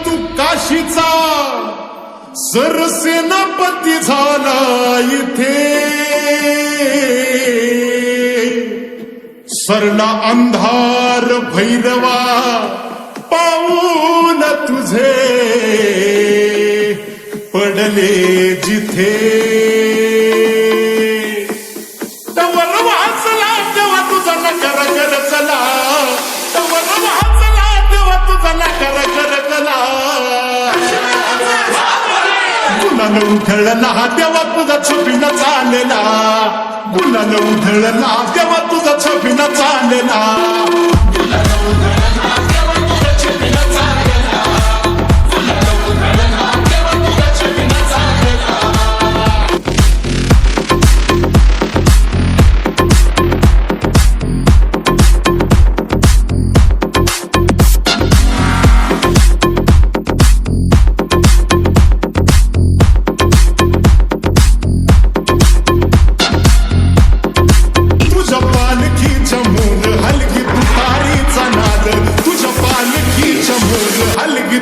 तू काशीचा सरसेनापती झाला इथे सरला अंधार भैरवा पाऊल तुझे पडले जिथे तवर वाचला तेव्हा तुझा नकार कर चला तवर वाचला तेव्हा तुझा नकार कर चला गुन्हा उधळला तेव्हा तुझा छबीना चालला गुन्हा उधळला तेव्हा तुझा छबीना चालला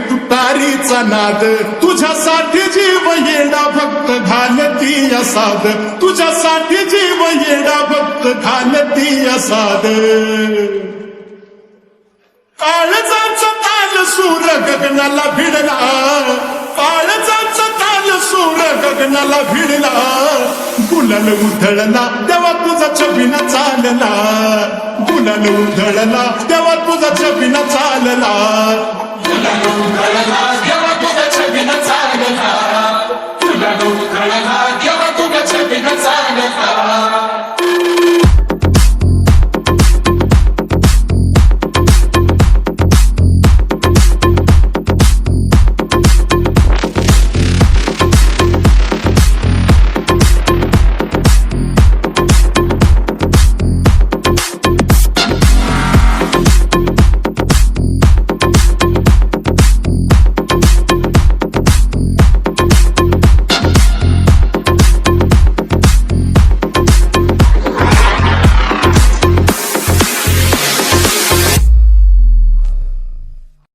तुतारीचा नाद तुझ्यासाठी जीव येडा भक्त घालती असाद तुझ्यासाठी जीव येडा भक्त घालती असाद काळजाचा ताल सूर गगनाला भिडला काळजाचा ताल सूर गगनाला भिडला गुलाल उधळला तेव्हा तुझा छबीना चालला गुलाल उधळला तेव्हा तुझा छबीना चालला